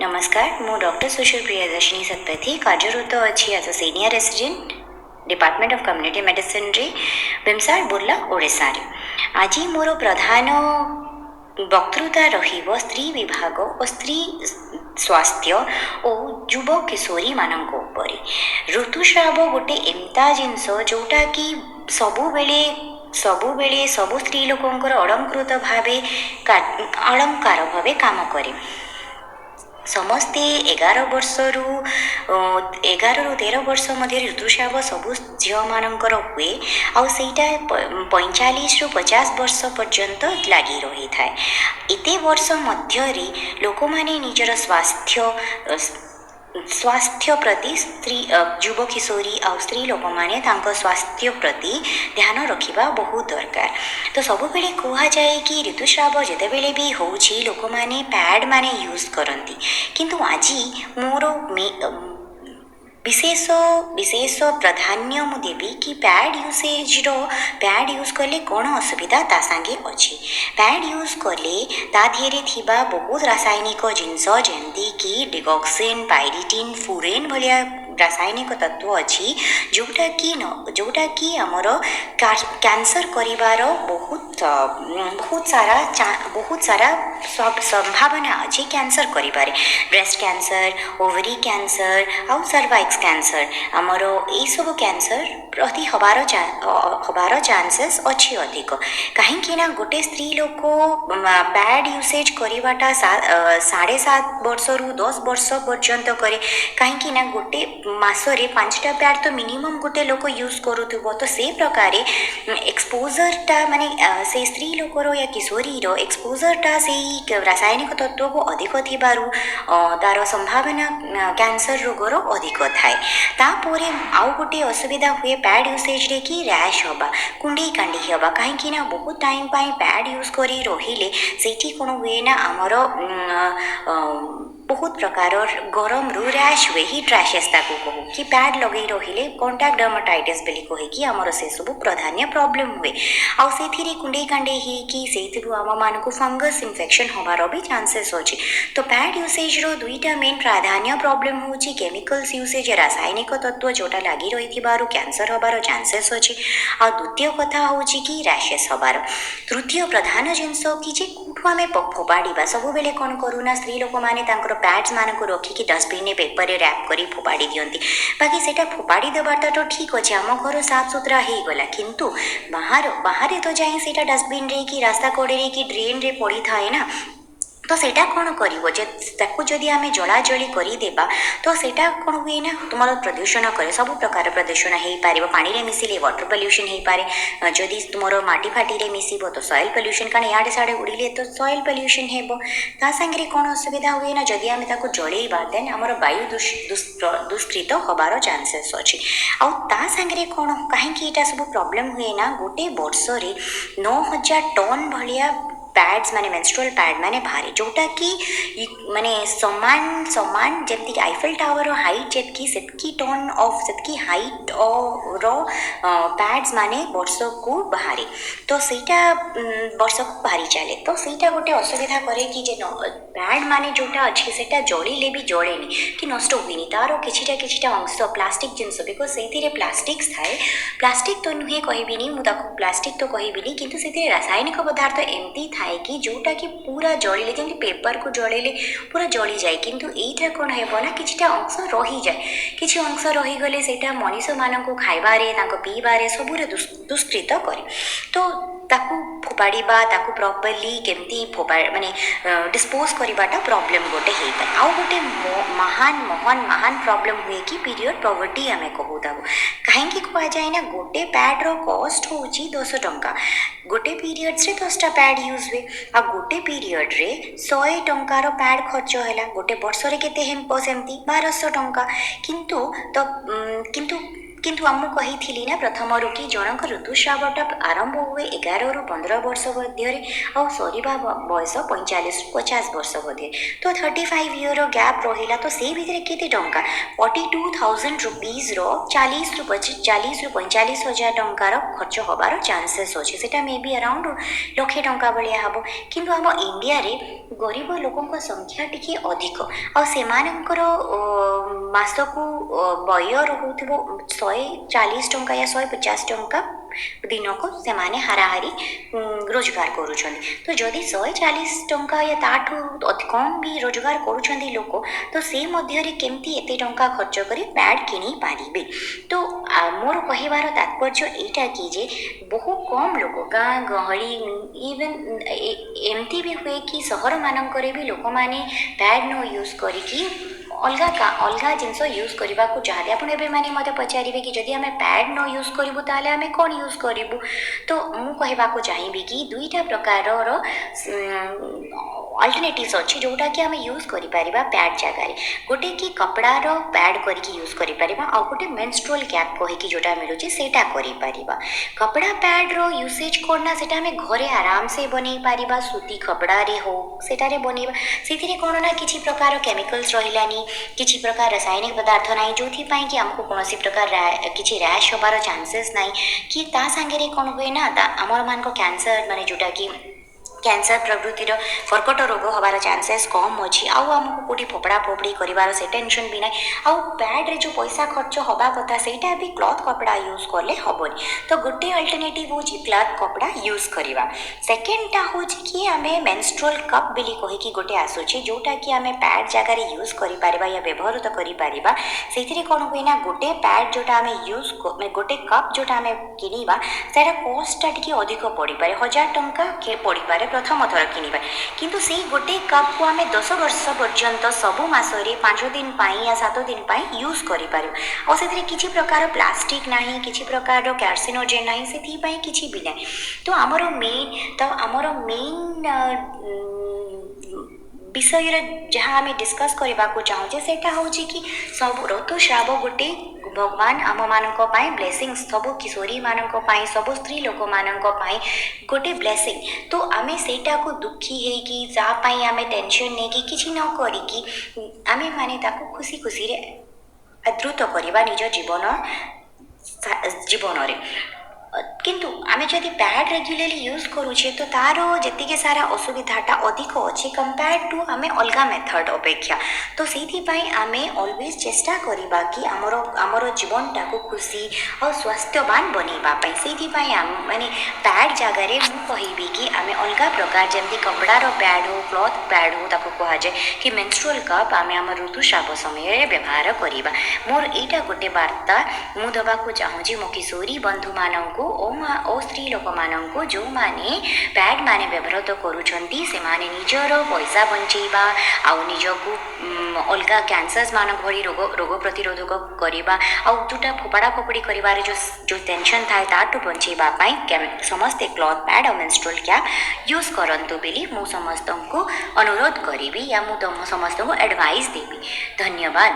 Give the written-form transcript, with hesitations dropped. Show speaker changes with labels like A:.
A: नमस्कार, मु डॉक्टर सुशील प्रियदर्शिनी सतपथी कार्यरत अच्छी as a senior resident department of community medicine रे बिमसार बुर्ला ओडिशा रे। आज मोर प्रधान वक्तृता रहिबो स्त्री विभाग और स्त्री स्वास्थ्य और युव किशोरी मानक उपरे। ऋतुस्राव गोटे एमता जिनस जोटा कि सबुबेले सबुबेले सबु स्त्री लोकंकर अलंकृत भावे अलंकार भावे काम करे। समस्ते 11 वर्ष मध्य ऋतुस्राव सबु झील मानकर हुए आईटा 45 ରୁ 50 वर्ष पर्यंत लगी रही था। एते वर्ष मध्य लोक माने निजर स्वास्थ्य प्रति स्त्री युव किशोरी आ स्त्री लोक माने स्वास्थ्य प्रति ध्यान रखिबा बहुत दरकार। तो सब बेले कहा जाए कि ऋतुस्राव जितेबेले भी होउछि लोक माने पैड माने यूज करती, किंतु आज मोर विशेष विशेष प्राधान्य मु देवी कि पैड यूज कले कौन असुविधा ता सांगे अच्छी। पैड यूज कले ता धीरे थिबा बहुत रासायनिक जिनस जेमती कि डिगॉक्सिन, पायरिटिन, फुरेन भलिया रासायनिक तत्व अच्छी जोटा कि आमर कैंसर करिवार बहुत सारा संभावना अच्छी कैंसर करिबारे। ब्रेस्ट कैंसर, ओवरी कैंसर आउ सर्वाइक्स कैंसर आमर यही सब कैंसर प्रति हबार चांसेस अच्छी अधिक। कहीं गोटे स्त्री लोक पैड यूसेज करवाटा 7.5 वर्ष रु 10 वर्ष पर्यंत करे। कहीं गोटे मासरे 5टा पैड तो मिनिमम गोटे लोक यूज करुथुबो। तो से प्रकार एक्सपोजरटा माने से स्त्री लोकर या किशोरी एक्सपोजरटा से रासायनिक तत्व को अधिक थिबारु तार संभावना कैंसर रोगर अधिक थाए। तापर आउ गोटे असुविधा हुए पैड यूसेज रे कि रैश हवा, कुंडी कांडी हवा। कहीं बहुत टाइम पैड यूज करी रहिले सेठी कोन हुए ना आमर बहुत प्रकार गरम रु रैश हुए, हिट रैशेस ताको कहू कि पैड लगे रहिले कंटाक्ट डर्माटाइटिस बेली कहे कि आमर से सब प्राधान्य प्रॉब्लम हुए। आउ सेथिरे कुंडे कांडे ही कि सेथिरु आम मानकु फंगस इन्फेक्शन होबार भी चांसेस अछि। तो पैड यूसेज रो दुईटा मेन प्राधान्य प्रॉब्लम होछि केमिकल्स यूसेज, रासायनिक तत्व जोटा लागि रहिथिबारु कैंसर होबार चांसेस अछि। आ द्वितीय कथा होछि कि रैशेस होबार। तृतीय प्रधान जिनस कि जे कुठु आमे फोपाड़ीबा सब बेले कोन करूना स्त्री लोक माने तांकर पैड्स मानक रखिकी डस्टबिन में पेपर रैप करी फोपाड़ी दियंती। बाकी सेटा फोपाड़ी देवाटा तो ठीक अच्छे, आम घर साफ सुतरा हो गला, किंतु बाहर तो जाए सेटा डस्टबिन रे कि रास्ता कड़े कि ड्रेन रे पड़ी थाए ना। तो सेटा कौन कर जदि आम जलाजली करदेबा तो सेटा कौन हुए ना तुम प्रदूषण करे। सब प्रकार प्रदूषण हो पार, पानी रे मिसिले वाटर पल्यूशन हो पारे, जदि तुम माटी फाटी रे मिसिबो तो सॉइल पल्यूशन, कारण इे साड़े उड़िले तो सॉइल पल्यूशन हेबो। ता सांगे कौन असुविधा हुए ना जदि आम ताको जलेबा देन आमर वायु दुष्कृत हबार चांसेस अच्छी। आउ ता सांगे कौन कहीं सब प्रॉब्लम हुए ना गोटे वर्ष रे 9000 टन भलिया पैड्स माने मेंस्ट्रुअल पैड माने बाहरी, जोटा कि माने समान समान जमती आईफेल टावर हाइट जेतकी सेतकी टन ऑफ सेतकी हाइट रो पैड्स माने वर्ष को बाहरी। तो सेटा वर्ष को बाहरी चले। तो सेटा गोटे असुविधा करे कि जे पैड माने जोटा अच्छी सेटा जलिले भी जलेनी कि नष्ट हुएनी, तार किछिटा अंश प्लास्टिक जिनस, बिकज से प्लास्टिक थाए। प्लास्टिक तो नुहे कहबिनी मुझे प्लास्टिक तो कहबिनी, किंतु से रासायनिक पदार्थ एमती थाए कि जोटा कि पूरा जलिले जमी पेपर को जलिले पूरा जली जाए, किंतु एटा कौन है ना किछिटा अंश रही जाए। किछि अंश रहीगले सेटा मनीष मानक खाइबारे पीबारे सबुरे दुष्कृत करे। तो ताकू फोपाड़ीबा ताकू प्रॉपर्ली केमती माने डिस्पोज करवाटा प्रॉब्लम गोटे हो पाए। आउ गोटे महान प्रॉब्लम हुए कि पीरियड पॉवर्टी आम कहू ताकू। कहीं कह जाए ना गोटे पैड रो कॉस्ट हूँ 10 टंका, गोटे पीरियड्स रे 10टा पैड यूज हुए। आ गोटे पीरियड रे 100 टंकार पैड खर्च है, गोटे वर्ष रे केते हेम्पो सेमती 1200 टंका। किंतु କିନ୍ତୁ ମୁଁ କହିଥିଲି ନା ପ୍ରଥମରୁ କି ଜଣଙ୍କ ଋତୁସ୍ରାବଟା ଆରମ୍ଭ ହୁଏ 11ରୁ 15 ବର୍ଷ ମଧ୍ୟରେ ଆଉ ସରିବା ବୟସ 45ରୁ 50 ବର୍ଷ ମଧ୍ୟରେ। ତ 35 ଇୟର ଗ୍ୟାପ୍ ରହିଲା। ତ ସେଇ ଭିତରେ କେତେ ଟଙ୍କା 42,000 ରୁପିଜ୍ର 40ରୁ 45,000 ଟଙ୍କାର ଖର୍ଚ୍ଚ ହେବାର ଚାନ୍ସେସ୍ ଅଛି। ସେଇଟା ମେ ବି ଆରାଉଣ୍ଡ ଲକ୍ଷେ ଟଙ୍କା ଭଳିଆ ହେବ। କିନ୍ତୁ ଆମ ଇଣ୍ଡିଆରେ ଗରିବ ଲୋକଙ୍କ ସଂଖ୍ୟା ଟିକେ ଅଧିକ ଆଉ ସେମାନଙ୍କର ମାସକୁ ବ୍ୟୟ ରହୁଥିବ 140 ଟଙ୍କା ୟା 150 ଟଙ୍କା ଦିନକୁ ସେମାନେ ହାରାହାରି ରୋଜଗାର କରୁଛନ୍ତି। ତ ଯଦି 140 ଟଙ୍କା ୟା ତାଠୁ କମ୍ ବି ରୋଜଗାର କରୁଛନ୍ତି ଲୋକ, ତ ସେ ମଧ୍ୟରେ କେମିତି ଏତେ ଟଙ୍କା ଖର୍ଚ୍ଚ କରି ପ୍ୟାଡ୍ କିଣି ପାରିବେ? ତ ମୋର କହିବାର ତାତ୍ପର୍ଯ୍ୟ ଏଇଟା କି ଯେ ବହୁ କମ୍ ଲୋକ ଗାଁ ଗହଳି ଇଭେନ୍ ଏମିତି ବି ହୁଏ କି ସହରମାନଙ୍କରେ ବି ଲୋକମାନେ ପ୍ୟାଡ୍ ନ ୟୁଜ୍ କରିକି ଅଲଗା ଜିନିଷ ୟୁଜ୍ କରିବାକୁ ଚାହାନ୍ତି। ଆପଣ ଏବେ ମାନେ ମୋତେ ପଚାରିବେ କି ଯଦି ଆମେ ପ୍ୟାଡ୍ ନ ୟୁଜ୍ କରିବୁ ତାହେଲେ ଆମେ କ'ଣ ୟୁଜ୍ କରିବୁ? ତ ମୁଁ କହିବାକୁ ଚାହିଁବି କି ଦୁଇଟା ପ୍ରକାରର ଅଲ୍ଟରନେଟିଭ୍ସ ଅଛି ଯେଉଁଟାକି ଆମେ ୟୁଜ୍ କରିପାରିବା ପ୍ୟାଡ୍ ଜାଗାରେ। ଗୋଟେ କି କପଡ଼ାର ପ୍ୟାଡ୍ କରିକି ୟୁଜ୍ କରିପାରିବା, ଆଉ ଗୋଟେ ମେନଷ୍ଟ୍ରୁଆଲ୍ କ୍ୟାପ୍ କହିକି ଯେଉଁଟା ମିଳୁଛି ସେଇଟା କରିପାରିବା। କପଡ଼ା ପ୍ୟାଡ୍ର ୟୁସେଜ୍ କ'ଣ ନା ସେଇଟା ଆମେ ଘରେ ଆରାମସେ ବନେଇ ପାରିବା। ସୂତି କପଡ଼ାରେ ହଉ ସେଟାରେ ବନେଇବା। ସେଥିରେ କ'ଣ ନା କିଛି ପ୍ରକାର କେମିକାଲ୍ସ ରହିଲାନି, କିଛି ପ୍ରକାର ରାସାୟନିକ ପଦାର୍ଥ ନାହିଁ ଯେଉଁଥିପାଇଁ କି ଆମକୁ କୌଣସି ପ୍ରକାର କିଛି ର୍ୟାଶ୍ ହେବାର ଚାନ୍ସେସ୍ ନାହିଁ। କି ତା ସାଙ୍ଗରେ କ'ଣ ହୁଏ ନା ଆମରମାନଙ୍କ କ୍ୟାନ୍ସର ମାନେ ଯେଉଁଟାକି କ୍ୟାନ୍ସର ପ୍ରଭୃତିର କର୍କଟ ରୋଗ ହେବାର ଚାନ୍ସେସ୍ କମ୍ ଅଛି। ଆଉ ଆମକୁ କେଉଁଠି ଫୋପଡ଼ା ଫୋପଡ଼ି କରିବାର ସେ ଟେନସନ୍ ବି ନାହିଁ। ଆଉ ପ୍ୟାଡ୍ରେ ଯେଉଁ ପଇସା ଖର୍ଚ୍ଚ ହେବା କଥା ସେଇଟା ବି କ୍ଲଥ୍ କପଡ଼ା ୟୁଜ୍ କଲେ ହେବନି। ତ ଗୋଟେ ଅଲ୍ଟରନେଟିଭ୍ ହେଉଛି କ୍ଲଥ୍ କପଡ଼ା ୟୁଜ୍ କରିବା। ସେକେଣ୍ଡଟା ହେଉଛି କି ଆମେ ମେନଷ୍ଟ୍ରୁଆଲ୍ କପ୍ ବୋଲି କହିକି ଗୋଟେ ଆସୁଛି ଯେଉଁଟାକି ଆମେ ପ୍ୟାଡ୍ ଜାଗାରେ ୟୁଜ୍ କରିପାରିବା ୟା ବ୍ୟବହୃତ କରିପାରିବା। ସେଇଥିରେ କ'ଣ ହୁଏ ନା ଗୋଟେ ପ୍ୟାଡ୍ ଯେଉଁଟା ଆମେ ଗୋଟେ କପ୍ ଯେଉଁଟା ଆମେ କିଣିବା ସେଇଟା କଷ୍ଟଟା ଟିକେ ଅଧିକ ପଡ଼ିପାରେ, 1000 ଟଙ୍କା ପଡ଼ିପାରେ ପ୍ରଥମ ଥର କିଣିବା। କିନ୍ତୁ ସେଇ ଗୋଟେ କପ୍କୁ ଆମେ 10 ବର୍ଷ ପର୍ଯ୍ୟନ୍ତ ସବୁ ମାସରେ 5 ଦିନ ପାଇଁ ୟା 7 ଦିନ ପାଇଁ ୟୁଜ୍ କରିପାରିବା। ଆଉ ସେଥିରେ କିଛି ପ୍ରକାର ପ୍ଲାଷ୍ଟିକ୍ ନାହିଁ, କିଛି ପ୍ରକାର କାର୍ସିନୋଜେନ୍ ନାହିଁ, ସେଥିପାଇଁ କିଛି ବି ନାହିଁ। ତ ଆମର ମେନ୍ ବିଷୟରେ ଯାହା ଆମେ ଡିସ୍କସ୍ କରିବାକୁ ଚାହୁଁଛେ ସେଇଟା ହେଉଛି କି ସବୁ ଋତୁସ୍ରାବ ଗୋଟେ ଭଗବାନ ଆମମାନଙ୍କ ପାଇଁ ବ୍ଲେସିଂସ୍, ସବୁ କିଶୋରୀମାନଙ୍କ ପାଇଁ, ସବୁ ସ୍ତ୍ରୀ ଲୋକମାନଙ୍କ ପାଇଁ ଗୋଟେ ବ୍ଲେସିଂ। ତ ଆମେ ସେଇଟାକୁ ଦୁଃଖୀ ହେଇକି ତା ପାଇଁ ଆମେ ଟେନସନ୍ ନେଇକି କିଛି ନ କରିକି ଆମେ ମାନେ ତାକୁ ଖୁସି ଖୁସିରେ ଆଦୃତ କରିବା ନିଜ ଜୀବନରେ। କିନ୍ତୁ ଆମେ ଯଦି ପ୍ୟାଡ୍ ରେଗୁଲାରଲି ୟୁଜ୍ କରୁଛେ ତ ତା'ର ଯେତିକି ସାରା ଅସୁବିଧାଟା ଅଧିକ ଅଛି କମ୍ପେୟାର୍ଡ ଟୁ ଆମେ ଅଲଗା ମେଥଡ଼ ଅପେକ୍ଷା। ତ ସେଇଥିପାଇଁ ଆମେ ଅଲୱେଜ୍ ଚେଷ୍ଟା କରିବା କି ଆମର ଜୀବନଟାକୁ ଖୁସି ଆଉ ସ୍ୱାସ୍ଥ୍ୟବାନ ବନେଇବା ପାଇଁ। ସେଇଥିପାଇଁ ମାନେ ପ୍ୟାଡ୍ ଜାଗାରେ ମୁଁ କହିବି କି ଆମେ ଅଲଗା ପ୍ରକାର ଯେମିତି କପଡ଼ାର ପ୍ୟାଡ୍ ହଉ, କ୍ଲଥ୍ ପ୍ୟାଡ୍ ହଉ ତାକୁ କୁହାଯାଏ, କି ମେନଷ୍ଟ୍ରୁଆଲ୍ କପ୍ ଆମେ ଆମ ଋତୁସ୍ରାବ ସମୟରେ ବ୍ୟବହାର କରିବା। ମୋର ଏଇଟା ଗୋଟେ ବାର୍ତ୍ତା ମୁଁ ଦେବାକୁ ଚାହୁଁଛି ମୋ କିଶୋରୀ ବନ୍ଧୁମାନଙ୍କୁ ଓ ସ୍ତ୍ରୀ ଲୋକମାନଙ୍କୁ ଯେଉଁମାନେ ପ୍ୟାଡ୍ ମାନେ ବ୍ୟବହୃତ କରୁଛନ୍ତି। ସେମାନେ ନିଜର ପଇସା ବଞ୍ଚେଇବା ଆଉ ନିଜକୁ ଅଲଗା କ୍ୟାନ୍ସର୍ସ ମାନଙ୍କ ଭଳି ରୋଗ ପ୍ରତିରୋଧକ କରିବା ଆଉ ଯେଉଁଟା ଫୋପଡ଼ା ଫୋପଡ଼ି କରିବାରେ ଯେଉଁ ଟେନସନ୍ ଥାଏ ତାଠୁ ବଞ୍ଚେଇବା ପାଇଁ ସମସ୍ତେ କ୍ଲଥ୍ ପ୍ୟାଡ୍ ଆଉ ମେନଷ୍ଟ୍ରୁଆଲ୍ କ୍ୟାପ୍ ୟୁଜ୍ କରନ୍ତୁ ବୋଲି ମୁଁ ସମସ୍ତଙ୍କୁ ଅନୁରୋଧ କରିବି ୟା ମୁଁ ସମସ୍ତଙ୍କୁ ଆଡ଼ଭାଇସ୍ ଦେବି। ଧନ୍ୟବାଦ।